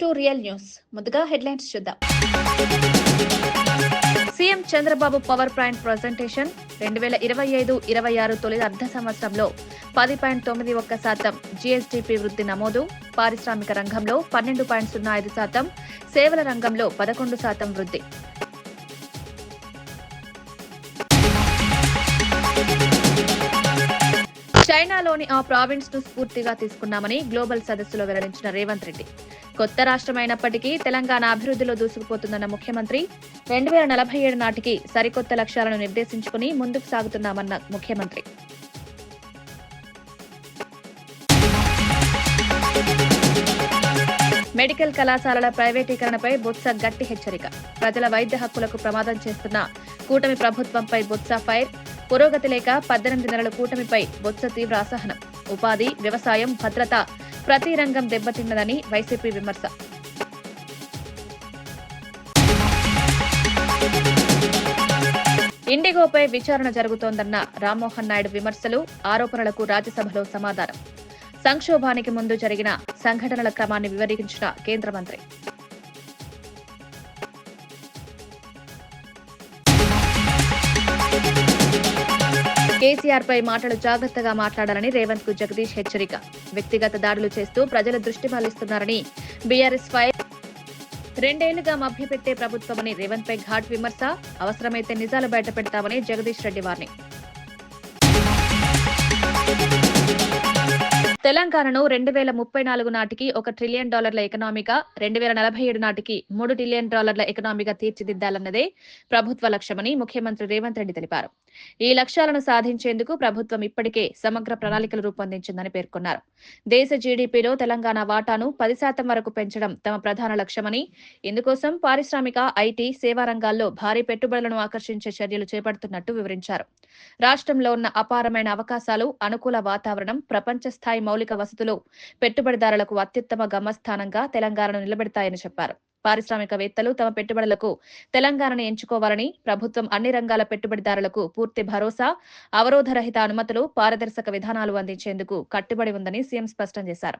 Welcome to real news. ముందుగా headlines చూద్దాం. CM Chandrababu power point presentation 2025-26 తొలి అర్ధ సంవత్సరంలో 10.91% జీఎస్డీపీ వృద్ధి నమోదు. పారిశ్రామిక రంగంలో 12.05%, సేవల రంగంలో 11% వృద్ధి. చైనాలోని ఆ ప్రావిన్స్ ను స్ఫూర్తిగా తీసుకున్నామని గ్లోబల్ సదస్సులో వెల్లడించిన రేవంత్ రెడ్డి. కొత్త రాష్ట్రమైనప్పటికీ తెలంగాణ అభివృద్ధిలో దూసుకుపోతుందన్న ముఖ్యమంత్రి 2047 నాటికి సరికొత్త లక్ష్యాలను నిర్దేశించుకుని ముందుకు సాగుతున్నామన్న ముఖ్యమంత్రి. మెడికల్ కళాశాలల ప్రైవేటీకరణపై బొత్స గట్టి హెచ్చరిక. ప్రజల వైద్య హక్కులకు ప్రమాదం చేస్తున్న కూటమి ప్రభుత్వంపై బొత్స ఫైర్. పురోగతి లేక 18 నెలల కూటమిపై బొత్స తీవ్ర అసహనం. ఉపాధి, వ్యవసాయం, భద్రత ప్రతి రంగం దెబ్బతిన్నదని వైసీపీ విమర్శ. ఇండిగోపై విచారణ జరుగుతోందన్న రామ్మోహన్ నాయుడు విమర్శలు, ఆరోపణలకు రాజ్యసభలో సమాధానం. సంక్షోభానికి ముందు జరిగిన సంఘటనల క్రమాన్ని వివరించిన కేంద్ర మంత్రి. కేసీఆర్ పై మాటలు జాగ్రత్తగా మాట్లాడాలని రేవంత్ కు జగదీష్ హెచ్చరిక. వ్యక్తిగత దాడులు చేస్తూ ప్రజల దృష్టి మళ్లిస్తున్నారని బీఆర్ఎస్ ఫైర్. 2 ఏళ్లుగా మభ్యపెట్టే ప్రభుత్వమని రేవంత్ పై ఘాట్ విమర్శ. అవసరమైతే నిజాలు బయటపెడతామని జగదీష్ రెడ్డి వార్నింగ్. తెలంగాణను 2034 నాటికి $1 ట్రిలియన్ ఎకనామీగా, 2047 నాటికి $3 ట్రిలియన్ ఎకనామీగా తీర్చిదిద్దాలన్నదే ప్రభుత్వ లక్ష్యమని ముఖ్యమంత్రి రేవంత్ రెడ్డి తెలిపారు. ఈ లక్ష్యాలను సాధించేందుకు ప్రభుత్వం ఇప్పటికే సమగ్ర ప్రణాళికలు రూపొందించిందని పేర్కొన్నారు. దేశ జీడీపీలో తెలంగాణ వాటాను 10% వరకు పెంచడం తమ ప్రధాన లక్ష్యమని, ఇందుకోసం పారిశ్రామిక, ఐటీ, సేవా రంగాల్లో భారీ పెట్టుబడులను ఆకర్షించే చర్యలు చేపడుతున్నట్టు వివరించారు. రాష్ట్రంలో ఉన్న అపారమైన అవకాశాలు, అనుకూల వాతావరణం, ప్రపంచ స్థాయి మౌలిక వసతులు పెట్టుబడిదారులకు అత్యుత్తమ గమ్యస్థానంగా తెలంగాణను నిలబెడతాయని చెప్పారు. పారిశ్రామికవేత్తలు తమ పెట్టుబడులకు తెలంగాణను ఎంచుకోవాలని, ప్రభుత్వం అన్ని రంగాల పెట్టుబడిదారులకు పూర్తి భరోసా, అవరోధరహిత అనుమతులు, పారదర్శక విధానాలు అందించేందుకు కట్టుబడి ఉందని సీఎం స్పష్టం చేశారు.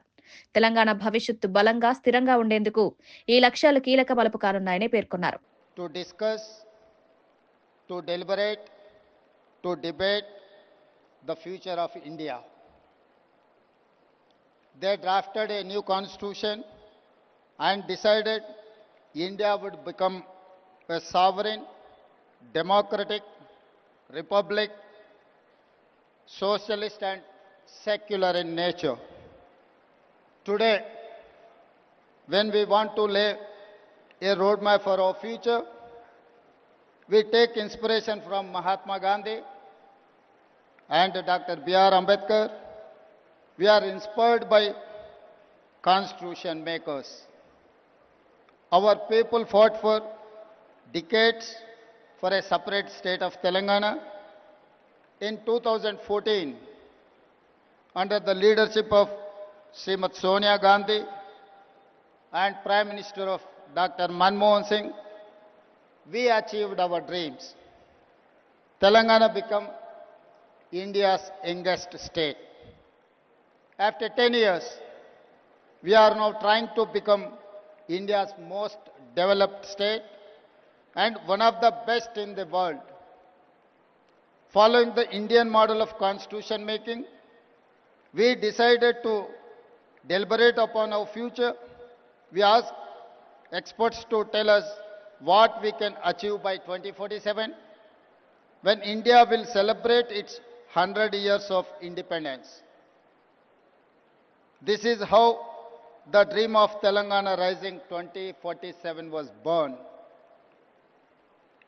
తెలంగాణ భవిష్యత్తు బలంగా, స్థిరంగా ఉండేందుకు ఈ లక్ష్యాలు కీలక మలుపు కానున్నాయని పేర్కొన్నారు. To debate the future of India. They drafted a new constitution and decided India would become a sovereign, democratic republic, socialist and secular in nature. Today, when we want to lay a roadmap for our future, we take inspiration from Mahatma Gandhi and Dr. B.R. Ambedkar. We are inspired by constitution makers. Our people fought for decades for a separate state of Telangana. In 2014, under the leadership of Srimati Sonia Gandhi and Prime Minister of Dr. Manmohan Singh, we achieved our dreams. Telangana became India's youngest state. After 10 years, we are now trying to become India's most developed state and one of the best in the world. Following the Indian model of constitution making, we decided to deliberate upon our future. We asked experts to tell us what we can achieve by 2047, when India will celebrate its 100 years of independence. This is how the dream of Telangana Rising 2047 was born.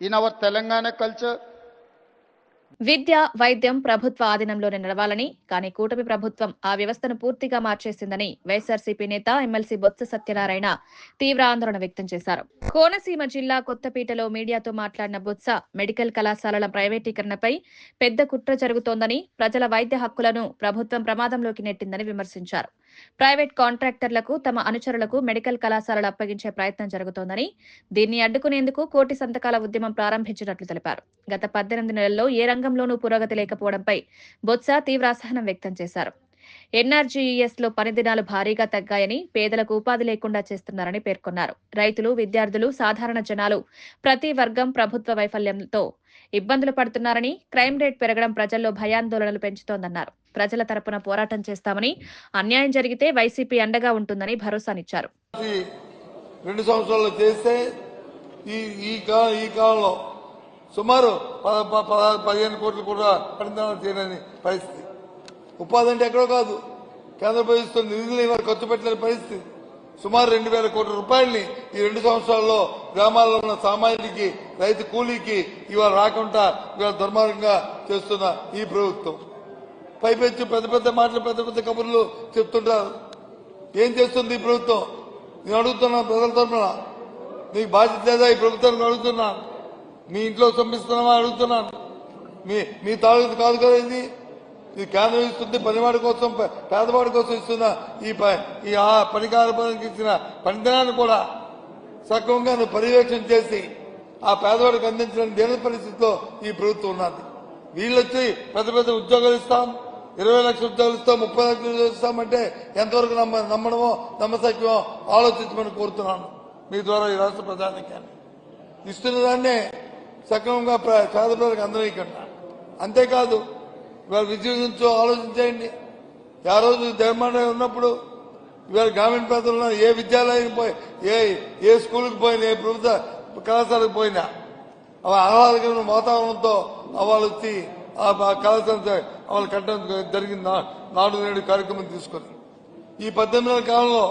In our Telangana culture, విద్య, వైద్యం ప్రభుత్వ ఆధీనంలోనే నడవాలని, కానీ కూటమి ప్రభుత్వం ఆ వ్యవస్థను పూర్తిగా మార్చేసిందని వైఎస్ఆర్సీపీ నేత ఎమ్మెల్సీ బొత్స సత్యనారాయణ తీవ్ర ఆందోళన వ్యక్తం చేశారు. కోనసీమ జిల్లా కొత్తపేటలో మీడియాతో మాట్లాడిన బొత్స మెడికల్ కళాశాలల ప్రైవేటీకరణపై పెద్ద కుట్ర జరుగుతోందని, ప్రజల వైద్య హక్కులను ప్రభుత్వం ప్రమాదంలోకి నెట్టిందని విమర్శించారు. ప్రైవేట్ కాంట్రాక్టర్లకు, తమ అనుచరులకు మెడికల్ కళాశాలలు అప్పగించే ప్రయత్నం జరుగుతోందని, దీన్ని అడ్డుకునేందుకు కోటి సంతకాల ఉద్యమం ప్రారంభించినట్లు తెలిపారు. గత 18 నెలల్లో ఏ రంగంలోనూ పురోగతి లేకపోవడంపై బొత్స తీవ్ర అసహనం వ్యక్తం చేశారు. ఎన్ఆర్జీఈఎస్ లో పని దినాలు భారీగా తగ్గాయని, పేదలకు ఉపాధి లేకుండా చేస్తున్నారని పేర్కొన్నారు. రైతులు, విద్యార్థులు, సాధారణ జనాలు ప్రతి వర్గం ప్రభుత్వ వైఫల్యంతో ఇబ్బందులు పడుతున్నారని, క్రైమ్ రేట్ పెరగడం ప్రజల్లో భయాందోళనలు పెంచుతోందన్నారు. ప్రజల తరపున పోరాటం చేస్తామని, అన్యాయం జరిగితే వైసీపీ అండగా ఉంటుందని భరోసానిచ్చారు. 2 సంవత్సరాలు చేస్తే ఈ కాలంలో సుమారు 15 కోట్లు కూడా పరిణామాలు చేయలేని పరిస్థితి. ఉపాధి అంటే ఎక్కడో కాదు, కేంద్ర ప్రభుత్వం నిధులు ఇవాళ ఖర్చు పెట్టలేని పరిస్థితి. సుమారు 2,000 కోట్ల రూపాయలని ఈ 2 సంవత్సరాల్లో గ్రామాల్లో ఉన్న సామాన్యుడికి, రైతు కూలీకి ఇవాళ రాకుండా ఇవాళ దుర్మార్గంగా చేస్తున్న ఈ ప్రభుత్వం పైపెచ్చు పెద్ద పెద్ద మాటలు, పెద్ద పెద్ద కబుర్లు చెప్తుంటారు. ఏం చేస్తుంది ఈ ప్రభుత్వం? నేను అడుగుతున్నాను, ప్రజల తరఫున నీకు బాధ్యత లేదా? ఈ ప్రభుత్వానికి అడుగుతున్నాను. మీ ఇంట్లో సంపిస్తున్నామా అడుగుతున్నాను. మీ తాలూకు కాదు కదా ఇది. ఇది కేంద్రం ఇస్తుంది పనివాడి కోసం, పేదవాడి కోసం ఇస్తున్న ఈ పనికార పనికి ఇచ్చిన పనిదినాన్ని కూడా సక్రమంగా నువ్వు పర్యవేక్షణ చేసి ఆ పేదవాడికి అందించిన దేని పరిస్థితిలో ఈ ప్రభుత్వం ఉన్నది. వీళ్ళొచ్చి పెద్ద పెద్ద ఉద్యోగాలు ఇస్తాం, 20 లక్షల ఉద్యోగాలు ఇస్తాం, 30 లక్షల ఉద్యోగాలు ఇస్తామంటే ఎంతవరకు నమ్మడమో నమ్మసక్యమో ఆలోచించమని కోరుతున్నాను మీ ద్వారా ఈ రాష్ట్ర ప్రధానికి. ఇస్తున్న దాన్నే సక్రమంగా పేద ప్రజలకు అందరికన్నా. అంతేకాదు ఇవాళ విద్య గురించి ఆలోచించేయండి. ఆ రోజు జగన్మోహన్ రెడ్డి ఉన్నప్పుడు ఇవాళ గ్రామీణ ప్రాంతంలో ఏ విద్యాలయానికి పోయి, ఏ స్కూల్కి పోయినా, ఏ ప్రభుత్వ కళాశాలకు పోయినా ఆహ్లాదకరమైన వాతావరణంతో వాళ్ళు వచ్చి ఆ కళాశాల వాళ్ళు కట్టడం జరిగింది. నాడు నేడు కార్యక్రమం తీసుకొని ఈ 18 నెలల కాలంలో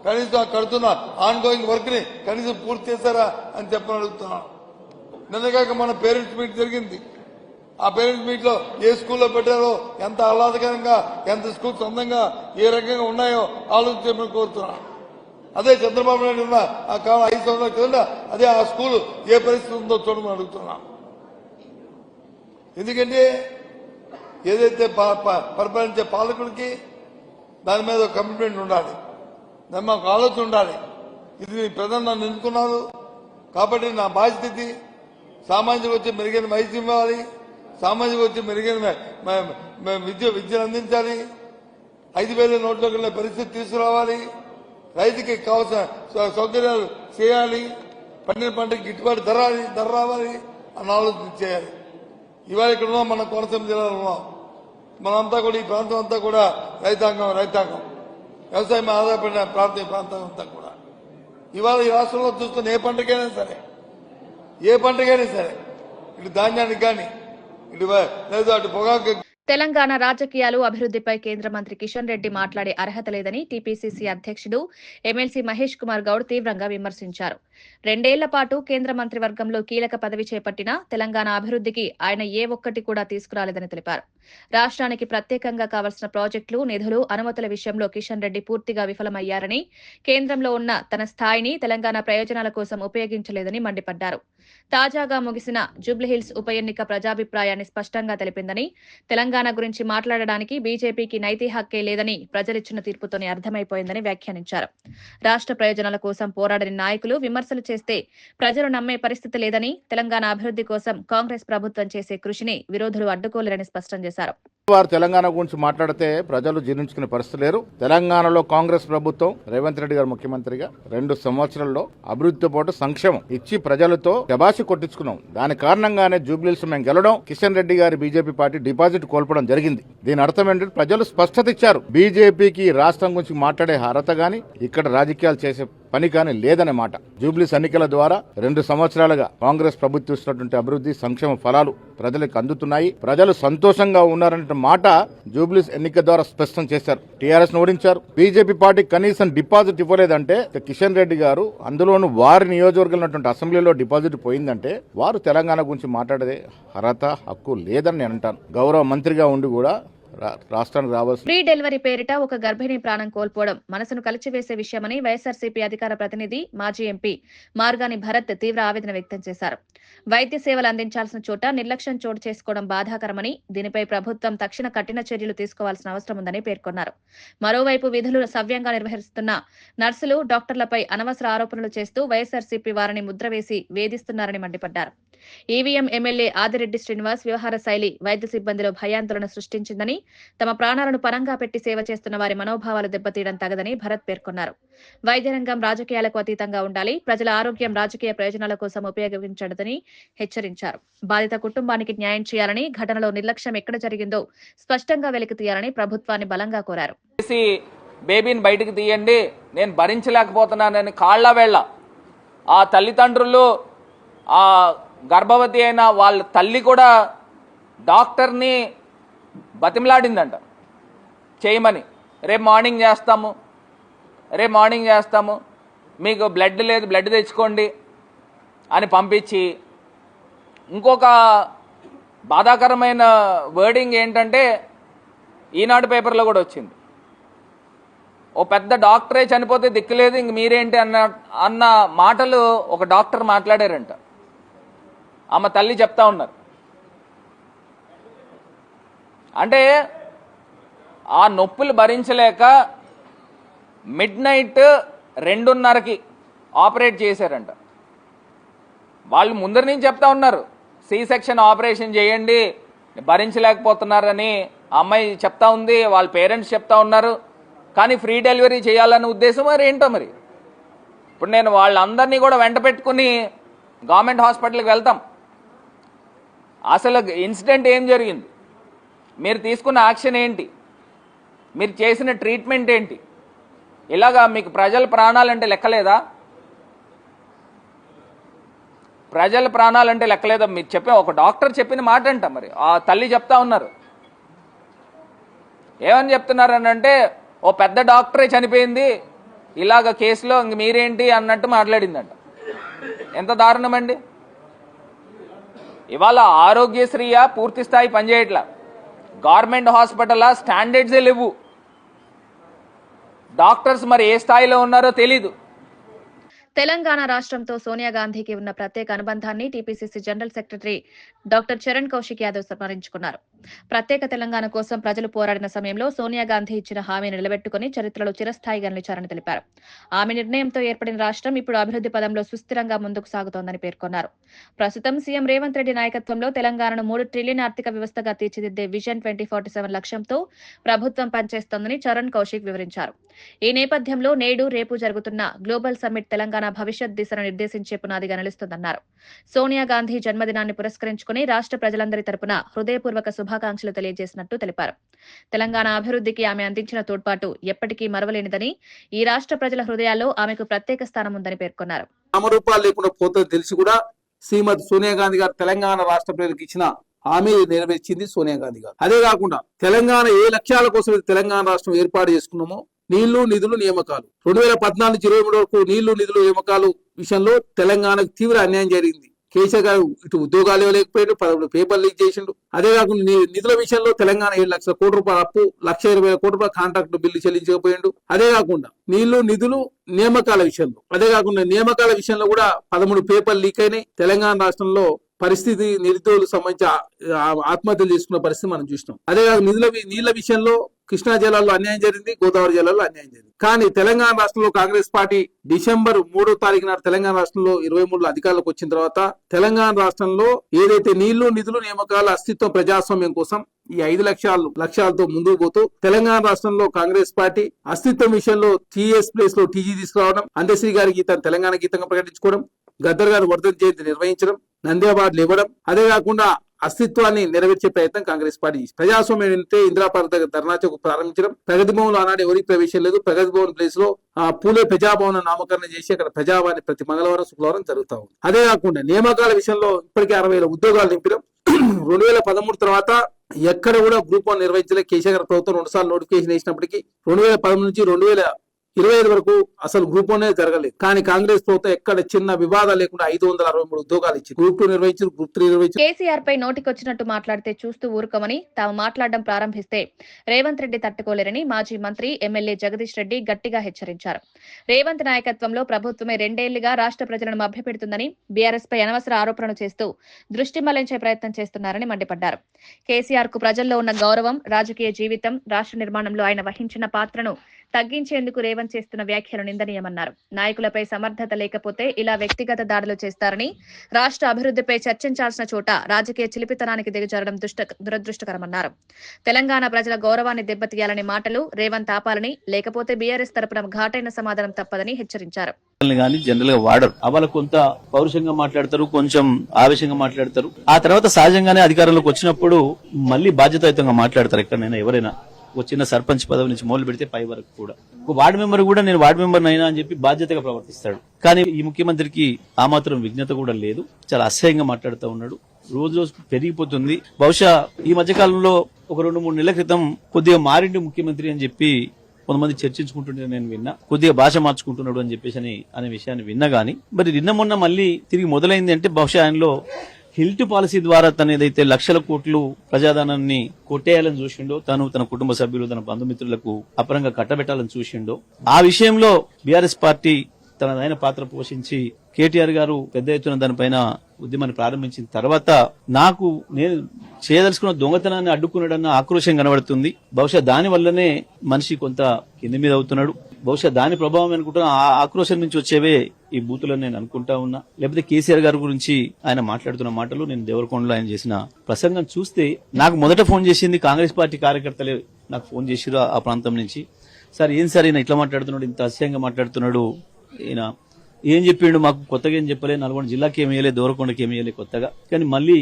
కనీసం కడుతున్న ఆన్ గోయింగ్ వర్క్ ని కనీసం పూర్తి చేశారా అని చెప్పని అడుగుతున్నాను. నిన్నగాక మన పేరెంట్స్ మీట్ జరిగింది. ఆ పేరెంట్స్ మీట్ లో ఏ స్కూల్లో పెట్టారో, ఎంత ఆహ్లాదకరంగా, ఎంత స్కూల్స్ అందంగా, ఏ రకంగా ఉన్నాయో ఆలోచించమని కోరుతున్నాను. అదే చంద్రబాబు నాయుడు ఉన్న ఆ కాలం 5 సంవత్సరాల కింద అదే ఆ స్కూల్ ఏ పరిస్థితి ఉందో చూడమని అడుగుతున్నాను. ఎందుకంటే ఏదైతే పరిపాలించే పాలకుడికి దాని మీద ఒక కమిట్మెంట్ ఉండాలి, దాని మాకు ఆలోచన ఉండాలి. ఇది ప్రజలు నన్ను ఎన్నుకున్నారు కాబట్టి నా బాధ్యత ఇది. సామాజిక వచ్చి మెరుగైన వైద్యం ఇవ్వాలి, సామాజిక వచ్చి మెరుగైన విద్యను అందించాలి, 5,000 నోట్లోకి వెళ్ళే పరిస్థితి తీసుకురావాలి, రైతుకి కావాల్సిన సౌకర్యాలు చేయాలి, పండిన పంటకి గిట్టుబాటు ధర రావాలి అని ఆలోచన చేయాలి. ఇవాళ ఇక్కడ ఉన్నాం, మన కోనసీమ జిల్లాలో ఉన్నాం. మనంతా కూడా ఈ ప్రాంతం అంతా కూడా రైతాంగం వ్యవసాయం ఆధారపడిన ప్రాంతం అంతా కూడా ఇవాళ ఈ రాష్ట్రంలో చూస్తున్న ఏ పంటకైనా సరే ఇటు ధాన్యానికి కానీ ఇటు లేదు అటు పొగాకు. తెలంగాణ రాజకీయాలు, అభివృద్ధిపై కేంద్ర మంత్రి కిషన్ రెడ్డి మాట్లాడే అర్హత లేదని టీపీసీసీ అధ్యక్షుడు ఎమ్మెల్సీ మహేష్ కుమార్ గౌడ్ తీవ్రంగా విమర్శించారు. 2 ఏళ్ల పాటు కేంద్ర మంత్రివర్గంలో కీలక పదవి చేపట్టినా తెలంగాణ అభివృద్ధికి ఆయన ఏ ఒక్కటి కూడా తీసుకురాలేదని తెలిపారు. రాష్ట్రానికి ప్రత్యేకంగా కావాల్సిన ప్రాజెక్టులు, నిధులు, అనుమతుల విషయంలో కిషన్ రెడ్డి పూర్తిగా విఫలమయ్యారని, కేంద్రంలో ఉన్న తన స్థాయిని తెలంగాణ ప్రయోజనాల కోసం ఉపయోగించలేదని మండిపడ్డారు. తాజాగా ముగిసిన జూబ్లీహిల్స్ ఉప ఎన్నిక ప్రజాభిప్రాయాన్ని స్పష్టంగా తెలిపిందని, తెలంగాణ గురించి మాట్లాడడానికి బీజేపీకి నైతిక హక్కే లేదని ప్రజలిచ్చిన తీర్పుతోనే అర్థమైపోయిందని వ్యాఖ్యానించారు. రాష్ట్ర ప్రయోజనాల కోసం పోరాడని నాయకులు విమర్శలు చేస్తే ప్రజలు నమ్మే పరిస్థితి లేదని, తెలంగాణ అభివృద్ధి కోసం కాంగ్రెస్ ప్రభుత్వం చేసే కృషిని విరోధులు అడ్డుకోలేరని స్పష్టం చేశారు. వారు తెలంగాణ గురించి మాట్లాడితే ప్రజలు జీర్ణించుకునే పరిస్థితి లేరు. తెలంగాణలో కాంగ్రెస్ ప్రభుత్వం, రేవంత్ రెడ్డి గారు ముఖ్యమంత్రిగా 2 సంవత్సరాల్లో అభివృద్ధితో పాటు సంక్షేమం ఇచ్చి ప్రజలతో శబాషి కొట్టించుకున్నాం. దాని కారణంగానే జూబ్లీహిల్స్ మేము గెలవడం, కిషన్ రెడ్డి గారి బీజేపీ పార్టీ డిపాజిట్ కోల్పోవడం జరిగింది. దీని అర్థం ఏంటంటే ప్రజలు స్పష్టత ఇచ్చారు. బీజేపీకి రాష్ట్రం గురించి మాట్లాడే అర్హత గాని, ఇక్కడ రాజకీయాలు చేసే పని కానీ లేదనే మాట. జూబ్లీస్ ఎన్నికల ద్వారా 2 సంవత్సరాలుగా కాంగ్రెస్ ప్రభుత్వం ఇస్తున్నటువంటి అభివృద్ధి సంక్షేమ ఫలాలు ప్రజలకు అందుతున్నాయి. ప్రజలు సంతోషంగా ఉన్నారనే మాట జూబ్లీస్ ఎన్నిక ద్వారా స్పష్టం చేశారు. టీఆర్ఎస్ ను ఓడించారు. బీజేపీ పార్టీ కనీసం డిపాజిట్ ఇవ్వలేదంటే, కిషన్ రెడ్డి గారు అందులోనూ వారి నియోజకవర్గంలో అసెంబ్లీలో డిపాజిట్ పోయిందంటే వారు తెలంగాణ గురించి మాట్లాడే అర్హత, హక్కు లేదని నేను అంటాను. గౌరవ మంత్రిగా ఉండి కూడా రాష్ట్రానికి రావాల్సిన ఫ్రీ డెలివరీ పేరిట ఒక గర్భిణి ప్రాణం కోల్పోవడం మనసును కలిచివేసే విషయమని వైఎస్ఆర్సీపీ అధికార ప్రతినిధి, మాజీ ఎంపీ మార్గాని భరత్ తీవ్ర ఆవేదన వ్యక్తం చేశారు. వైద్య సేవలు అందించాల్సిన చోట నిర్లక్ష్యం చోటు చేసుకోవడం బాధాకరమని, దీనిపై ప్రభుత్వం తక్షణ కఠిన చర్యలు తీసుకోవాల్సిన అవసరం ఉందని పేర్కొన్నారు. మరోవైపు విధులు సవ్యంగా నిర్వహిస్తున్న నర్సులు, డాక్టర్లపై అనవసర ఆరోపణలు చేస్తూ వైఎస్ఆర్సీపీ వారిని ముద్ర వేసి వేధిస్తున్నారని మండిపడ్డారు. ఈవీఎం ఎమ్మెల్యే ఆదిరెడ్డి శ్రీనివాస్ వ్యవహార శైలి వైద్య సిబ్బందిలో భయాందోళన సృష్టించిందని, తమ ప్రాణాలను పరంగా పెట్టి సేవ చేస్తున్న వారి మనోభావాలు దెబ్బతీయడం తగదని భరత్ పేర్కొన్నారు. వైద్య రంగం రాజకీయాలకు అతీతంగా ఉండాలి, ప్రజల ఆరోగ్యం రాజకీయ ప్రయోజనాల కోసం ఉపయోగించడదని హెచ్చరించారు. బాధిత కుటుంబానికి న్యాయం చేయాలని, ఘటనలో నిర్లక్ష్యం ఎక్కడ జరిగిందో స్పష్టంగా వెలికి తీయాలని ప్రభుత్వాన్ని బలంగా కోరారు. బేబీని బయటకు తీయండి, నేను భరించలేకపోతున్నానని కాళ్ళ వేళ్ళ ఆ తల్లిదండ్రులు, ఆ గర్భవతి అయిన వాళ్ళ తల్లి కూడా డాక్టర్ని బతిమలాడిందంట చేయమని. రేపు మార్నింగ్ చేస్తాము, మీకు బ్లడ్ లేదు, బ్లడ్ తెచ్చుకోండి అని పంపించి, ఇంకొక బాధాకరమైన వర్డింగ్ ఏంటంటే ఈనాడు పేపర్లో కూడా వచ్చింది, ఓ పెద్ద డాక్టరే చనిపోతే దిక్కులేదు, ఇంక మీరేంటి అన్న మాటలు ఒక డాక్టర్ మాట్లాడారంట. ఆమె తల్లి చెప్తా ఉన్నారు. అంటే ఆ నొప్పులు భరించలేక మిడ్-నైట్ 2:30కి ఆపరేట్ చేశారంట. వాళ్ళు ముందర నుంచి చెప్తా ఉన్నారు, సి సెక్షన్ ఆపరేషన్ చేయండి, భరించలేకపోతున్నారని అమ్మాయి చెప్తా ఉంది, వాళ్ళ పేరెంట్స్ చెప్తా ఉన్నారు. కానీ ఫ్రీ డెలివరీ చేయాలనే ఉద్దేశం మరి ఏంటో మరి. ఇప్పుడు నేను వాళ్ళందరినీ కూడా వెంట పెట్టుకుని గవర్నమెంట్ హాస్పిటల్కి వెళ్తాం. అసలు ఇన్సిడెంట్ ఏం జరిగింది, మీరు తీసుకున్న యాక్షన్ ఏంటి, మీరు చేసిన ట్రీట్మెంట్ ఏంటి, ఇలాగా మీకు ప్రజల ప్రాణాలంటే లెక్కలేదా? ప్రజల ప్రాణాలంటే లెక్కలేదా? మీరు చెప్పే ఒక డాక్టర్ చెప్పిన మాట అంట. మరి ఆ తల్లి చెప్తా ఉన్నారు, ఏమని చెప్తున్నారని అంటే, ఓ పెద్ద డాక్టరే చనిపోయింది ఇలాగ కేసులో, ఇంక మీరేంటి అన్నట్టు మాట్లాడిందంట. ఎంత దారుణమండి. ఇవాళ ఆరోగ్యశ్రీయా పూర్తి స్థాయి పనిచేయట్లా, గవర్నమెంట్ హాస్పిటల్ స్టాండర్డ్సే లేవు, డాక్టర్స్ మరి ఏ స్థాయిలో ఉన్నారో తెలీదు. తెలంగాణ రాష్ట్రంతో సోనియా గాంధీకి ఉన్న ప్రత్యేక అనుబంధాన్ని TPCC general secretary doctor Charan Kaushik Yadav స్మరించుకున్నారు. ప్రత్యేక తెలంగాణ కోసం ప్రజలు పోరాడిన సమయంలో సోనియా గాంధీ ఇచ్చిన హామీని నిలబెట్టుకుని చరిత్రలో చిరస్థాయిగా నిలిచారని తెలిపారు. ఆమె నిర్ణయంతో ఏర్పడిన రాష్ట్రం ఇప్పుడు అభివృద్ధి పదంలో సుస్థిరంగా ముందుకు సాగుతోందని పేర్కొన్నారు. ప్రస్తుతం సీఎం రేవంత్ రెడ్డి నాయకత్వంలో తెలంగాణను 3 ట్రిలియన్ ఆర్థిక వ్యవస్థగా తీర్చిదిద్దే విజన్ 2047 లక్ష్యంతో ప్రభుత్వం పనిచేస్తోందని చరణ్ కౌశిక్ వివరించారు. ఈ నేపథ్యంలో నేడు రేపు జరుగుతున్న గ్లోబల్ సమ్మిట్ తెలంగాణ భవిష్యత్ దిశను నిర్దేశించే పునాదిగా నిలుస్తుందన్నారు. సోనియా గాంధీ జన్మదినాన్ని పురస్కరించుకుని రాష్ట్ర ప్రజలందరి తరపున హృదయపూర్వక శుభాకాంక్షలు తెలియజేసినట్టు తెలిపారు. తెలంగాణ అభివృద్ధికి ఆమె అందించిన తోడ్పాటు ఎప్పటికీ మరవలేనిదని, ఈ రాష్ట్ర ప్రజల హృదయాల్లో ఆమెకు ప్రత్యేక స్థానం ఉందని పేర్కొన్నారు. నామరూపాలు లేకుండా పోతుందని తెలిసి కూడా శ్రీమతి సోనియా గాంధీ గారు తెలంగాణ రాష్ట్ర ప్రజలకు ఇచ్చిన హామీ నెరవేర్చింది సోనియా గాంధీ గారు. అదే కాకుండా తెలంగాణ ఏ లక్ష్యాల కోసం తెలంగాణ రాష్ట్రం ఏర్పాటు చేసుకున్నామో, నీళ్లు, నిధులు, నియామకాలు 2014 నుంచి 2023 వరకు నీళ్లు, నిధులు, నియామకాలు విషయంలో తెలంగాణకు తీవ్ర అన్యాయం జరిగింది. కేసీఆర్ గారు ఇటు ఉద్యోగాలు ఇవ్వలేకపోయాడు, 11 పేపర్ లీక్ చేసిండు. అదే కాకుండా నిధుల విషయంలో తెలంగాణ 7 లక్షల కోట్ల రూపాయల అప్పు, 1,20,000 కోట్ల రూపాయల కాంట్రాక్ట్ బిల్లు చెల్లించకపోయాడు. అదే కాకుండా నీళ్లు, నిధులు, నియామకాల విషయంలో, అదే కాకుండా నియామకాల విషయంలో కూడా 13 పేపర్ లీక్ అయినాయి. తెలంగాణ రాష్ట్రంలో పరిస్థితి నిరుద్యోగులకు సంబంధించి ఆత్మహత్యలు చేసుకున్న పరిస్థితి మనం చూసినాం. అదే కాకుండా నీళ్ల విషయంలో కృష్ణా జిల్లాలో అన్యాయం జరిగింది, గోదావరి జిల్లాలో అన్యాయం జరిగింది. కానీ తెలంగాణ రాష్ట్రంలో కాంగ్రెస్ పార్టీ డిసెంబర్ 3వ తారీఖు నాడు తెలంగాణ రాష్ట్రంలో 23లో అధికారంలోకి వచ్చిన తర్వాత తెలంగాణ రాష్ట్రంలో ఏదైతే నీళ్లు, నిధులు, నియామకాల అస్తిత్వం, ప్రజాస్వామ్యం కోసం ఈ 5 లక్ష్యాలతో ముందుకు పోతూ తెలంగాణ రాష్ట్రంలో కాంగ్రెస్ పార్టీ అస్తిత్వం విషయంలో టీఎస్ ప్లేస్ లో టీజీ తీసుకురావడం, అందశ్రీ గారి గీతాన్ని తెలంగాణ గీతంగా ప్రకటించుకోవడం, గద్దర్ గారి వర్ధంతి జయంతి నిర్వహించడం, నంది అవార్డులు ఇవ్వడం, అదే కాకుండా అస్తిత్వాన్ని నెరవేర్చే ప్రయత్నం కాంగ్రెస్ పార్టీ. ప్రజాస్వామ్యం అంటే ఇందిరాపార్క్ దగ్గర ధర్నాచౌక్ ప్రారంభించడం, ప్రగతి భవన్ ఆనాడు ఎవరికి ప్రవేశం లేదు, ప్రగతి భవన్ ప్లేస్ లో పూలే ప్రజాభవన్ నామకరణం చేసి అక్కడ ప్రజావాణి ప్రతి మంగళవారం, శుక్రవారం జరుగుతా ఉంది. అదే కాకుండా నియామకాల విషయంలో ఇప్పటికే 60,000 ఉద్యోగాలు నింపడం. 2013 తర్వాత ఎక్కడ కూడా గ్రూప్ 1 నిర్వహించలే. కేసీఆర్ గారి ప్రభుత్వం 2 సార్లు నోటిఫికేషన్ వేసినప్పటికీ 2013 నుంచి 2025 వరకు అసలు గ్రూప్ 1 జరగలేదు. కానీ కాంగ్రెస్ ప్రభుత్వం ఎక్కడ చిన్న వివాదాలు లేకుండా 563 ఉద్యోగాలు ఇచ్చి గ్రూప్ 2 నిర్వహించారు, గ్రూప్ 3 నిర్వహించారు. కేసీఆర్ పై నోటికొచ్చినట్టు మాట్లాడితే చూస్తూ ఊరుకోమని, తాము మాట్లాడడం ప్రారంభిస్తే రేవంత్ రెడ్డి తట్టుకోలేరని మాజీ మంత్రి ఎమ్మెల్యే జగదీష్ రెడ్డి గట్టిగా హెచ్చరించారు. రేవంత్ నాయకత్వంలో ప్రభుత్వమే 2 ఏళ్లుగా రాష్ట్ర ప్రజలను మభ్యపెడుతుందని, బీఆర్ఎస్ పై అనవసర ఆరోపణలు చేస్తూ దృష్టి మళ్లించే ప్రయత్నం చేస్తున్నారని మండిపడ్డారు. కేసీఆర్ కు ప్రజల్లో ఉన్న గౌరవం, రాజకీయ జీవితం, రాష్ట్ర నిర్మాణంలో ఆయన వహించిన పాత్రను తగ్గించేందుకు రేవంత్ చేస్తున్న వ్యాఖ్యలు నిందనీయమన్నారు. నాయకులపై సమర్థత లేకపోతే ఇలా వ్యక్తిగత దాడులు చేస్తారని, రాష్ట్ర అభివృద్ధిపై చర్చించాల్సిన చోట రాజకీయ చిలిపితనానికి దిగజారడం దురదృష్టకరమన్నారు. తెలంగాణ ప్రజల గౌరవాన్ని దెబ్బతీయాలని మాటలు రేవంత్ ఆపాలని, లేకపోతే బీఆర్ఎస్ తరపున ఘాటైన సమాధానం తప్పదని హెచ్చరించారు. కానీ జనరల్ గా వాడరు. వాళ్ళు కొంత పౌరుషంగా మాట్లాడతారు, కొంచెం ఆవేశంగా మాట్లాడతారు. ఆ తర్వాత సహజంగానే అధికారంలోకి వచ్చినప్పుడు మళ్ళీ బాధ్యతాయుతంగా మాట్లాడతారు. ఎక్కడైనా ఎవరైనా చిన్న సర్పంచ్ పదవి నుంచి మొదలు పెడితే పై వరకు కూడా ఒక వార్డు మెంబర్ కూడా నేను వార్డు మెంబర్ అయినా అని చెప్పి బాధ్యతగా ప్రవర్తిస్తాడు. కానీ ఈ ముఖ్యమంత్రికి ఆ మాత్రం విజ్ఞత కూడా లేదు. చాలా అసహ్యంగా మాట్లాడుతూ ఉన్నాడు. రోజు రోజు పెరిగిపోతుంది. బహుశా ఈ మధ్యకాలంలో ఒక 2-3 నెలల క్రితం కొద్దిగా మారిండి ముఖ్యమంత్రి అని చెప్పి కొంతమంది చర్చించుకుంటుంటే నేను విన్నా. కొద్దిగా భాష మార్చుకుంటున్నాడు అని చెప్పేసి అనే విషయాన్ని విన్నా గానీ మరి నిన్న మొన్న మళ్ళీ తిరిగి మొదలైంది అంటే బహుశా ఆయనలో హిల్ట్ పాలసీ ద్వారా తన ఏదైతే లక్షల కోట్లు ప్రజాధనాన్ని కొట్టేయాలని చూసిండో, తన కుటుంబ సభ్యులు, తన బంధుమిత్రులకు అపరంగా కట్టబెట్టాలని చూసిండో, ఆ విషయంలో బీఆర్ఎస్ పార్టీ తనదైన పాత్ర పోషించి కేటీఆర్ గారు పెద్ద ఎత్తున దానిపైన ఉద్యమాన్ని ప్రారంభించిన తర్వాత నేను చేయదలుచుకున్న దొంగతనాన్ని అడ్డుకున్నాడన్న ఆక్రోశం కనబడుతుంది. బహుశా దాని వల్లనే మనిషి కొంత కింది మీద అవుతున్నాడు. బహుశా దాని ప్రభావం అనుకుంటున్నా. ఆ ఆక్రోశం నుంచి వచ్చేవే ఈ బూతులని నేను అనుకుంటా ఉన్నా. లేకపోతే కేసీఆర్ గారి గురించి ఆయన మాట్లాడుతున్న మాటలు, నేను దేవరకొండలో ఆయన చేసిన ప్రసంగం చూస్తే నాకు మొదట ఫోన్ చేసింది కాంగ్రెస్ పార్టీ కార్యకర్తలే నాకు ఫోన్ చేసిరు ఆ ప్రాంతం నుంచి. సార్ ఏం సార్ ఈయన ఇట్లా మాట్లాడుతున్నాడు, ఇంత అసహ్యంగా మాట్లాడుతున్నాడు, ఈయన ఏం చెప్పిండు, మాకు కొత్తగా ఏం చెప్పలే, నల్గొండ జిల్లాకి ఏమి వేయలే, దూరకొండకి ఏమి వేయలే కొత్తగా, కానీ మళ్ళీ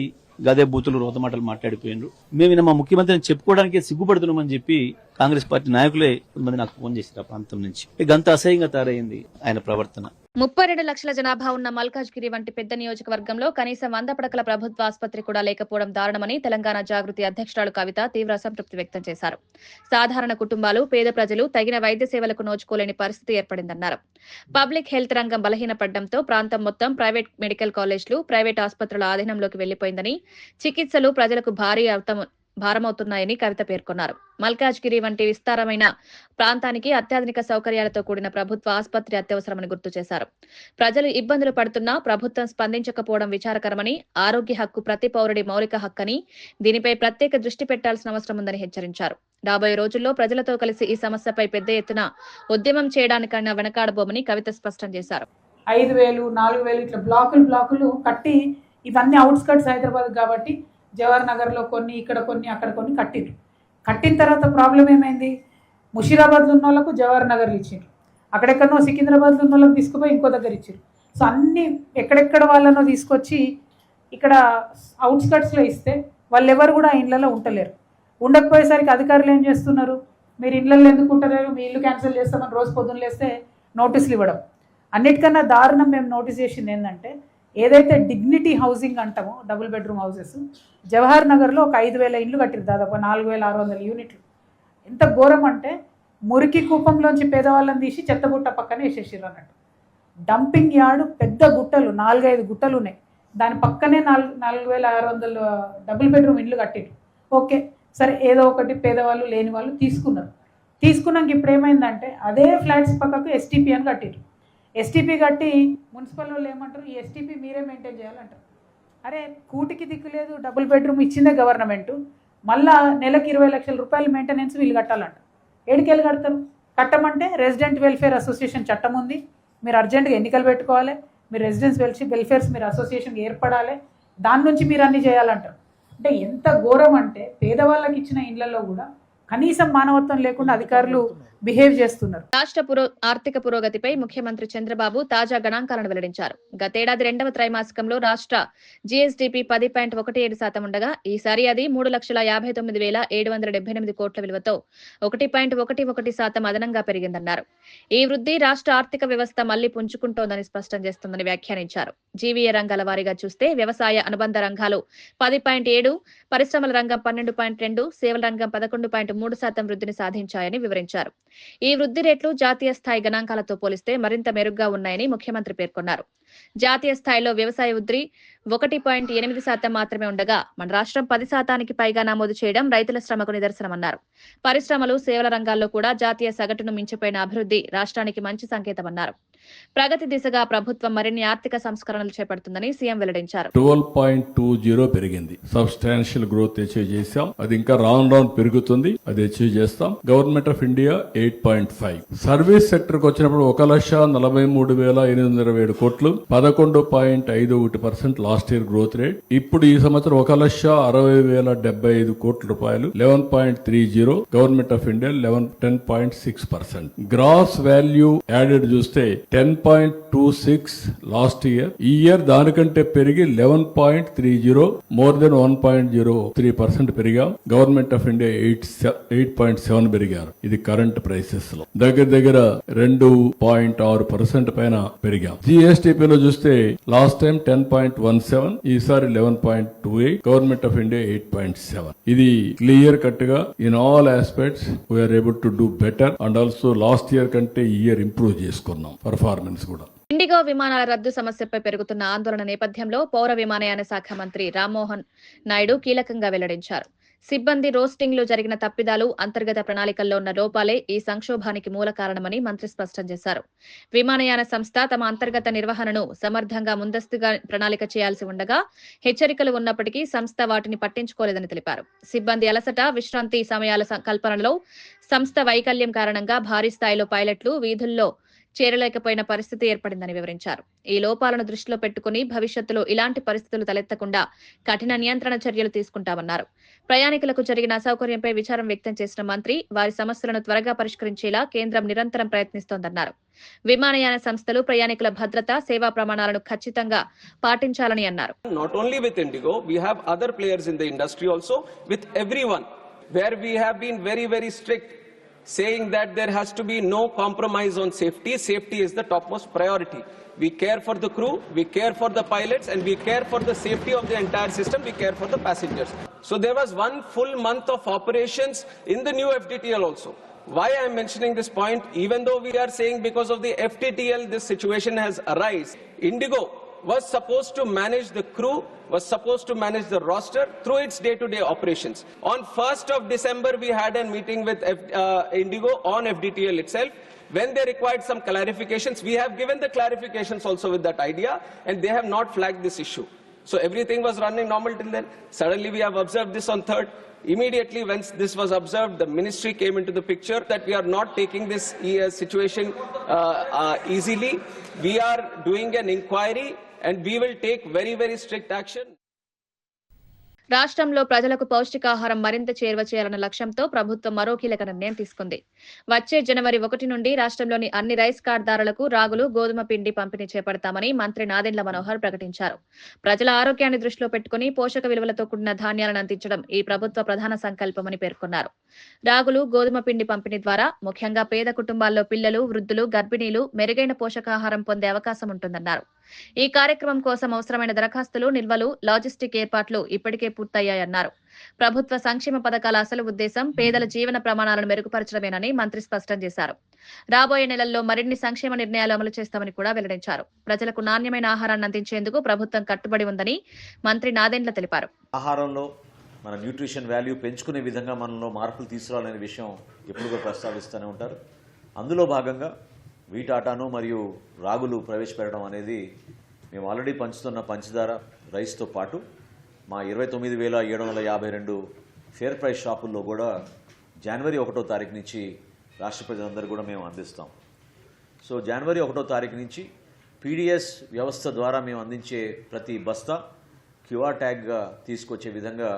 గదే బూతులు రోత మాటలు మాట్లాడిపోయినారు. మేము మా ముఖ్యమంత్రిని చెప్పుకోవడానికి సిగ్గుపడుతున్నామని చెప్పి కాంగ్రెస్ పార్టీ నాయకులే కొంతమంది నాకు ఫోన్ చేశారు ఆ ప్రాంతం నుంచి. గంత అసహ్యంగా తయారైంది ఆయన ప్రవర్తన. 32 లక్షల జనాభా ఉన్న మల్కాజ్గిరి వంటి పెద్ద నియోజకవర్గంలో కనీసం 100 పడకల ప్రభుత్వ ఆసుపత్రి కూడా లేకపోవడం దారుణమని తెలంగాణ జాగృతి అధ్యక్షురాలు కవిత తీవ్ర అసంతృప్తి వ్యక్తం చేశారు. సాధారణ కుటుంబాలు, పేద ప్రజలు తగిన వైద్య సేవలకు నోచుకోలేని పరిస్థితి ఏర్పడిందన్నారు. పబ్లిక్ హెల్త్ రంగం బలహీనపడడంతో ప్రాంతం మొత్తం ప్రైవేట్ మెడికల్ కాలేజీలు, ప్రైవేట్ ఆసుపత్రుల ఆధీనంలోకి వెళ్లిపోయిందని, చికిత్సలు ప్రజలకు భారమవుతున్నాయని కవిత పేర్కొన్నారు. మల్కాజ్గిరి వంటి విస్తారమైన ప్రాంతానికి అత్యాధునిక సౌకర్యాలతో కూడిన ప్రభుత్వ ఆసుపత్రి అత్యవసరమని గుర్తు చేశారు. ప్రజలు ఇబ్బందులు పడుతున్నా ప్రభుత్వం స్పందించకపోవడం విచారకరమని, ఆరోగ్య హక్కు ప్రతి పౌరుడి మౌలిక హక్కని, దీనిపై ప్రత్యేక దృష్టి పెట్టాల్సిన అవసరం ఉందని హెచ్చరించారు. రాబోయే రోజుల్లో ప్రజలతో కలిసి ఈ సమస్యపై పెద్ద ఎత్తున ఉద్యమం చేయడానికన్నా వెనకాడబోమని కవిత స్పష్టం చేశారు. 5,000, 4,000 ఇట్లా బ్లాకులు కట్టి, ఇవన్నీ అవుట్స్కట్స్ హైదరాబాద్ కాబట్టి జవహర్ నగర్ లో కొన్ని, ఇక్కడ కొన్ని, అక్కడ కొన్ని కట్టిన తర్వాత ప్రాబ్లం ఏమైంది, ముషీరాబాద్లో ఉన్న వాళ్ళకు జవహర్ నగర్లు ఇచ్చారు, అక్కడెక్కడనో సికింద్రాబాద్లో ఉన్న వాళ్ళకి తీసుకుపోయి ఇంకో దగ్గర ఇచ్చారు. సో అన్ని ఎక్కడెక్కడ వాళ్ళనో తీసుకొచ్చి ఇక్కడ అవుట్స్కట్స్లో ఇస్తే వాళ్ళు ఎవరు కూడా ఆ ఇళ్లలో ఉండలేరు. ఉండకపోయేసరికి అధికారులు ఏం చేస్తున్నారు, మీరు ఇళ్లలో ఎందుకు ఉండలేరు, మీ ఇల్లు క్యాన్సిల్ చేస్తామని రోజు పొద్దున్న లేస్తే నోటీసులు ఇవ్వడం. అన్నిటికన్నా దారుణం మేము నోటీస్ చేసింది ఏంటంటే, ఏదైతే డిగ్నిటీ హౌసింగ్ అంటామో డబుల్ బెడ్రూమ్ హౌసెస్ జవహర్ నగర్లో ఒక 5,000 ఇండ్లు కట్టిరు, దాదాపు 4,600 యూనిట్లు. ఎంత ఘోరం అంటే మురికి కూపంలోంచి పేదవాళ్ళని తీసి చెత్తగుట్ట పక్కనే వేసేసారు అన్నట్టు. డంపింగ్ యార్డు పెద్ద గుట్టలు, 4-5 గుట్టలు ఉన్నాయి, దాని పక్కనే 4,600 డబుల్ బెడ్రూమ్ ఇండ్లు కట్టిరు. ఓకే సరే, ఏదో ఒకటి పేదవాళ్ళు లేని వాళ్ళు తీసుకున్నాక ఇప్పుడు ఏమైందంటే అదే ఫ్లాట్స్ పక్కకు ఎస్టీపీ అని కట్టిరు. ఎస్టీపీ కట్టి మున్సిపల్ వాళ్ళు ఏమంటారు, ఈ ఎస్టీపీ మీరే మెయింటైన్ చేయాలంటారు. అరే కూటికి దిక్కు లేదు, డబుల్ బెడ్రూమ్ ఇచ్చిందే గవర్నమెంట్, మళ్ళా నెలకు 20 లక్షల రూపాయలు మెయింటెనెన్స్ వీళ్ళు కట్టాలంట. ఏడికెళ్ళి కడతారు? కట్టమంటే రెసిడెంట్ వెల్ఫేర్ అసోసియేషన్ చట్టం ఉంది, మీరు అర్జెంటుగా ఎన్నికలు పెట్టుకోవాలి, మీరు రెసిడెన్స్ వెల్ఫేర్స్ మీరు అసోసియేషన్ ఏర్పడాలి, దాని నుంచి మీరు అన్ని చేయాలంటారు. అంటే ఎంత ఘోరం అంటే పేదవాళ్ళకి ఇచ్చిన ఇళ్లలో కూడా కనీసం మానవత్వం లేకుండా అధికారులు బిహేవ్ చేస్తున్నారు. రాష్ట్ర ఆర్థిక పురోగతిపై ముఖ్యమంత్రి చంద్రబాబు తాజా గణాంకాలను వెల్లడించారు. గతేడాది 2వ త్రైమాసికంలో రాష్ట్ర జీఎస్డీపీ 10.17% ఉండగా ఈసారి అది 3,59,778 కోట్ల విలువతో 1.11% అదనంగా పెరిగిందన్నారు. ఈ వృద్ధి రాష్ట్ర ఆర్థిక వ్యవస్థ మళ్లీ పుంజుకుంటోందని స్పష్టం చేస్తుందని వ్యాఖ్యానించారు. జీవీఏ రంగాల వారీగా చూస్తే వ్యవసాయ అనుబంధ రంగాలు 10.7, పరిశ్రమల రంగం 12.2, సేవల రంగం 11.3% వృద్ధిని సాధించాయని వివరించారు. ఈ వృద్ధి రేట్లు జాతీయ స్థాయి గణాంకాలతో పోలిస్తే మరింత మెరుగ్గా ఉన్నాయని ముఖ్యమంత్రి పేర్కొన్నారు. జాతీయ స్థాయిలో వ్యవసాయ వృద్ధి 1.8% మాత్రమే ఉండగా మన రాష్ట్రం 10%కి పైగా నమోదు చేయడం రైతుల శ్రమకు నిదర్శనమన్నారు. పరిశ్రమలు, సేవల రంగాల్లో కూడా జాతీయ సగటును మించిపోయిన అభివృద్ధి రాష్ట్రానికి మంచి సంకేతమన్నారు. ప్రగతి దిశగా ప్రభుత్వం మరిన్ని ఆర్థిక సంస్కరణలు చేపడుతుందని సీఎం వెల్లడించారు. 12.20 పెరిగింది. సబ్స్టాన్షియల్ గ్రోత్ అచీవ్ చేశాం. అది ఇంకా రాను పెరుగుతుంది. అది అచీవ్ చేస్తాం. Government of India 8.5. Service sector కు వచ్చినప్పుడు 1,43,827 కోట్లు, 11.51% లాస్ట్ ఇయర్ గ్రోత్ రేట్. ఇప్పుడు ఈ సంవత్సరం 1,60,075 కోట్ల రూపాయలు, 11.30. Government of India 10.6%. Gross value added చూస్తే 10.26 లాస్ట్ ఇయర్. ఈ ఇయర్ దానికంటే పెరిగి 11.30, మోర్ దెన్ 1.03% పెరిగాం. గవర్నమెంట్ ఆఫ్ ఇండియా 8.7 పెరిగారు. ఇది కరెంట్ ప్రైసెస్ లో దగ్గర 2.6% పైన పెరిగాం. జిఎస్టిపిలో చూస్తే లాస్ట్ టైం 10.17, ఈసారి 11.28. Government of India 8.7. ఇది క్లియర్ కట్ గా in all aspects we are able to do better and also last year కంటే ఈ ఇయర్ ఇంప్రూవ్ చేసుకున్నాం పర్ఫార్మెన్స్ కూడా. ఇండిగో విమానాల రద్దు సమస్యపై పెరుగుతున్న ఆందోళన నేపథ్యంలో పౌర విమానయాన శాఖ మంత్రి రామ్మోహన్ నాయుడు కీలకంగా వెల్లడించారు. సిబ్బంది రోస్టింగ్ లో జరిగిన తప్పిదాలు, అంతర్గత ప్రణాళికల్లో ఉన్న లోపాలే ఈ సంక్షోభానికి మూల కారణమని మంత్రి స్పష్టం చేశారు. విమానయాన సంస్థ తమ అంతర్గత నిర్వహణను సమర్థంగా ముందస్తుగా ప్రణాళిక చేయాల్సి ఉండగా హెచ్చరికలు ఉన్నప్పటికీ సంస్థ వాటిని పట్టించుకోలేదని తెలిపారు. సిబ్బంది అలసట, విశ్రాంతి సమయాల కల్పనలో సంస్థ వైకల్యం కారణంగా భారీ స్థాయిలో పైలట్లు వీధుల్లో చేరలేకపోయిన పరిస్థితి ఏర్పడిందని వివరించారు. ఈ లోపాలను దృష్టిలో పెట్టుకుని భవిష్యత్తులో ఇలాంటి పరిస్థితులు తలెత్తకుండా కఠిన నియంత్రణ చర్యలు తీసుకుంటామన్నారు. ప్రయాణికులకు జరిగిన అసౌకర్యంపై విచారం వ్యక్తం చేసిన మంత్రి వారి సమస్యలను త్వరగా పరిష్కరించేలా కేంద్రం నిరంతరం ప్రయత్నిస్తోందన్నారు. విమానయాన సంస్థలు ప్రయాణికుల భద్రత, సేవా ప్రమాణాలను ఖచ్చితంగా పాటించాలని అన్నారు. Not only with Indigo, we have other players in the industry also, with everyone, where we have been very, very strict, saying that there has to be no compromise on safety. Safety is the topmost priority. We care for the crew, we care for the pilots, and we care for the safety of the entire system, we care for the passengers. So there was one full month of operations in the new FDTL also. Why I am mentioning this point, even though we are saying because of the FDTL this situation has arisen, Indigo was supposed to manage the crew, was supposed to manage the roster through its day-to-day operations. On 1st of December, we had a meeting with Indigo on FDTL itself. When they required some clarifications, we have given the clarifications also with that idea, and they have not flagged this issue. So everything was running normal till then. Suddenly we have observed this on 3rd. Immediately when this was observed, the ministry came into the picture that we are not taking this situation easily. We are doing an inquiry and we will take very, very strict action. రాష్ట్రంలో ప్రజలకు పౌష్టికాహారం మరింత చేరువ చేయాలన్న లక్ష్యంతో ప్రభుత్వం మరో కీలక నిర్ణయం తీసుకుంది. వచ్చే జనవరి 1 నుండి రాష్ట్రంలోని అన్ని రైస్ కార్డుదారులకు రాగులు, గోధుమ పిండి పంపిణీ చేపడతామని మంత్రి నాదెండ్ల మనోహర్ ప్రకటించారు. ప్రజల ఆరోగ్యాన్ని దృష్టిలో పెట్టుకుని పోషక విలువలతో కూడిన ధాన్యాలను అందించడం ఈ ప్రభుత్వ ప్రధాన సంకల్పమని పేర్కొన్నారు. రాగులు, గోధుమ పిండి పంపిణీ ద్వారా ముఖ్యంగా పేద కుటుంబాల్లో పిల్లలు, వృద్ధులు, గర్భిణీలు మెరుగైన పోషకాహారం పొందే అవకాశం ఉంటుందన్నారు. ఈ కార్యక్రమం కోసం అవసరమైన దరఖాస్తులు, నిల్వలు, లాజిస్టిక్ ఏర్పాట్లు ఇప్పటికే పూర్తయ్యాయన్నారు. ప్రభుత్వ సంక్షేమ పథకాల అసలు ఉద్దేశం పేదల జీవన ప్రమాణాలను మెరుగుపరచడమేనని మంత్రి స్పష్టం చేశారు. రాబోయే నెలల్లో మరిన్ని సంక్షేమ నిర్ణయాలు అమలు చేస్తామని కూడా వెల్లడించారు. ప్రజలకు నాణ్యమైన ఆహారాన్ని అందించేందుకు ప్రభుత్వం కట్టుబడి ఉందని మంత్రి నాదెండ్ల తెలిపారు. ఆహారంలో మన న్యూట్రిషన్ వాల్యూ పెంచుకునే విధంగా మనలో మార్పులు తీసుకురావాలనే విషయం ఎప్పుడూ ప్రస్తావిస్తూనే ఉంటారు. అందులో భాగంగా వీట్ ఆటాను మరియు రాగులు ప్రవేశపెట్టడం అనేది మేము ఆల్రెడీ పంచుతున్న పంచదార రైస్తో పాటు మా 29,752 ఫేర్ ప్రైస్ షాపుల్లో కూడా జనవరి 1వ తారీఖు నుంచి రాష్ట్ర ప్రజలందరూ కూడా మేము అందిస్తాం. సో జనవరి 1వ తారీఖు నుంచి పీడిఎస్ వ్యవస్థ ద్వారా మేము అందించే ప్రతి బస్తా క్యూఆర్ ట్యాగ్గా తీసుకొచ్చే విధంగా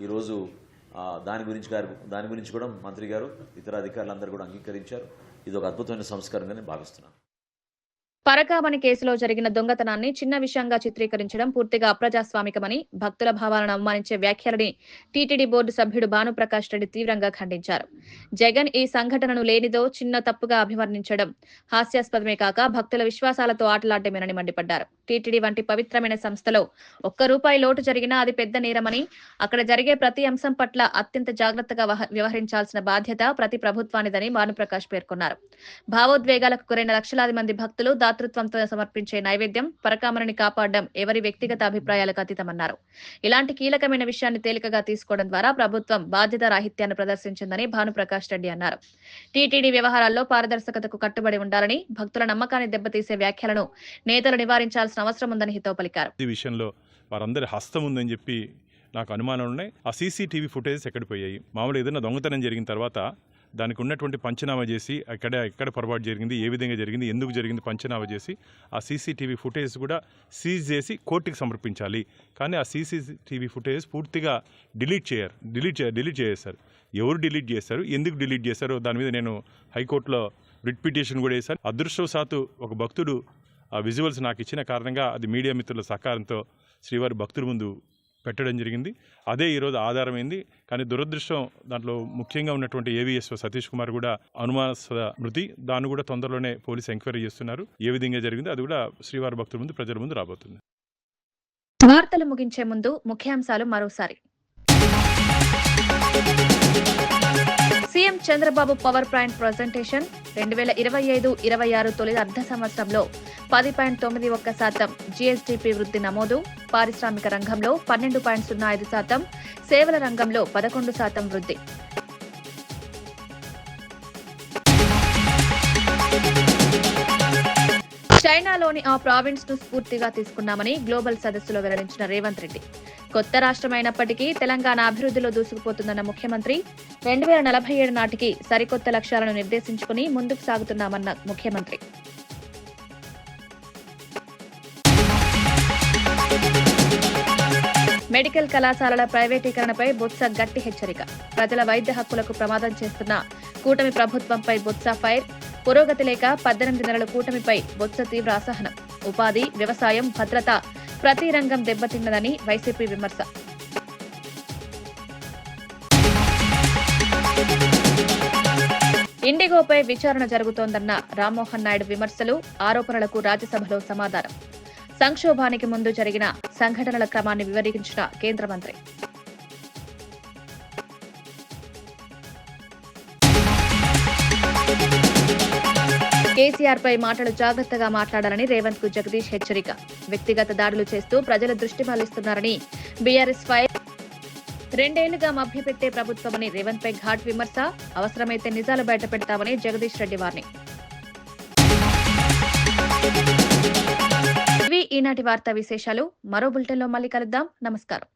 ఈరోజు దాని గురించి కూడా మంత్రి గారు, ఇతర అధికారులందరూ కూడా అంగీకరించారు. ఇది ఒక అద్భుతమైన సంస్కరణగా నేను భావిస్తున్నాను. పరకామణి కేసులో జరిగిన దొంగతనాన్ని చిన్న విషయంగా చిత్రీకరించడం పూర్తిగా అప్రజాస్వామికమని, భక్తుల భావాలను అవమానించే వ్యాఖ్యలని టీటీడీ బోర్డు సభ్యుడు భానుప్రకాష్ రెడ్డి తీవ్రంగా ఖండించారు. జగన్ ఈ సంఘటనను లేనిదో చిన్న తప్పుగా అభివర్ణించడం హాస్యాస్పదమే కాక భక్తుల విశ్వాసాలతో ఆటలాడమేనని మండిపడ్డారు. టీటీడీ వంటి పవిత్రమైన సంస్థలో ₹1 లోటు జరిగినా అది పెద్ద నేరమని, అక్కడ జరిగే ప్రతి అంశం పట్ల అత్యంత జాగ్రత్తగా వ్యవహరించాల్సిన బాధ్యత ప్రతి ప్రభుత్వానిదని భానుప్రకాష్ పేర్కొన్నారు. భావోద్వేగాలకు గురైన లక్షలాది మంది భక్తులు దాతృత్వంతో సమర్పించే నైవేద్యం పరకామణిని కాపాడడం ఎవరి వ్యక్తిగత అభిప్రాయాలకు అతీతమన్నారు. ఇలాంటి కీలకమైన విషయాన్ని తేలికగా తీసుకోవడం ద్వారా ప్రభుత్వం బాధ్యత రాహిత్యాన్ని ప్రదర్శించిందని భానుప్రకాష్ రెడ్డి అన్నారు. టీటీడీ వ్యవహారాల్లో పారదర్శకతకు కట్టుబడి ఉండాలని, భక్తుల నమ్మకాన్ని దెబ్బతీసే వ్యాఖ్యలను నేతలు నివారించాల్సిన అవసరం ఉందని హితవు పలికారు. ఈ విషయంలో వారందరి హస్తం ఉందని చెప్పి నాకు అనుమానాలు ఉన్నాయి. ఆ సీసీటీవీ ఫుటేజ్ ఎక్కడికి పోయాయి? మామూలు ఏదైనా దొంగతనం జరిగిన తర్వాత దానికి ఉన్నటువంటి పంచనామా చేసి ఎక్కడ పొరపాటు జరిగింది, ఏ విధంగా జరిగింది, ఎందుకు జరిగింది పంచనామా చేసి ఆ సీసీటీవీ ఫుటేజ్ కూడా సీజ్ చేసి కోర్టుకి సమర్పించాలి. కానీ ఆ సీసీటీవీ ఫుటేజ్ పూర్తిగా డిలీట్ చేశారు. ఎవరు డిలీట్ చేశారు, ఎందుకు డిలీట్ చేశారో దాని మీద నేను హైకోర్టులో రిట్ పిటిషన్ కూడా వేశాను. అదృష్టవశాత్తు ఒక భక్తుడు ఆ విజువల్స్ నాకు ఇచ్చిన కారణంగా అది మీడియా మిత్రుల సహకారంతో శ్రీవారి భక్తుల ముందు పెట్టడం జరిగింది. అదే ఈరోజు ఆధారమైంది. కానీ దురదృష్టం దాంట్లో ముఖ్యంగా ఉన్నటువంటి ఏవీఎస్ఓ సతీష్ కుమార్ కూడా అనుమానాస్పద మృతి. దాన్ని కూడా తొందరలోనే పోలీసు ఎంక్వైరీ చేస్తున్నారు. ఏ విధంగా జరిగింది అది కూడా శ్రీవారి భక్తుల ముందు, ప్రజల ముందు రాబోతుంది. వార్తలు ముగించే ముందు ముఖ్యాంశాలు మరోసారి. CM Chandrababu power point presentation 2025-26 తొలి అర్ధ సంవత్సరంలో 10.91% జీఎస్డీపీ వృద్ధి నమోదు. పారిశ్రామిక రంగంలో 12.05%, సేవల రంగంలో 11% వృద్ధి. చైనాలోని ఆ ప్రావిన్స్ ను స్ఫూర్తిగా తీసుకున్నామని గ్లోబల్ సదస్సులో వెల్లడించిన రేవంత్ రెడ్డి. కొత్త రాష్ట్రమైనప్పటికీ తెలంగాణ అభివృద్ధిలో దూసుకుపోతుందన్న ముఖ్యమంత్రి. 2047 నాటికి సరికొత్త లక్ష్యాలను నిర్దేశించుకుని ముందుకు సాగుతున్నామన్న ముఖ్యమంత్రి. మెడికల్ కళాశాలల ప్రైవేటీకరణపై బొత్స గట్టి హెచ్చరిక. ప్రజల వైద్య హక్కులకు ప్రమాదం చేస్తున్న కూటమి ప్రభుత్వంపై బొత్స ఫైర్. పురోగతి లేక 18 నెలల కూటమిపై బొత్స తీవ్ర అసహనం. ఉపాధి, వ్యవసాయం, భద్రత ప్రతి రంగం దెబ్బతిన్నదని వైసీపీ విమర్శ. ఇండిగోపై విచారణ జరుగుతోందన్న రామ్మోహన్ నాయుడు విమర్శలు, ఆరోపణలకు రాజ్యసభలో సమాధానం. సంక్షోభానికి ముందు జరిగిన సంఘటనల క్రమాన్ని వివరించిన కేంద్ర మంత్రి. కేసీఆర్ పై మాటలు జాగ్రత్తగా మాట్లాడాలని రేవంత్ కు జగదీష్ హెచ్చరిక. వ్యక్తిగత దాడులు చేస్తూ ప్రజల దృష్టి మళ్లిస్తున్నారని బీఆర్ఎస్ ఫైర్. 2 ఏళ్లుగా మభ్యపెట్టే ప్రభుత్వమని రేవంత్ పై ఘాట్ విమర్శ. అవసరమైతే నిజాలు బయటపెడతామని జగదీష్ రెడ్డి వార్నింగ్. ఇవి ఈనాటి వార్తా విశేషాలు. మరో బులెటిన్లో మళ్ళీ కలుద్దాం. నమస్కారం.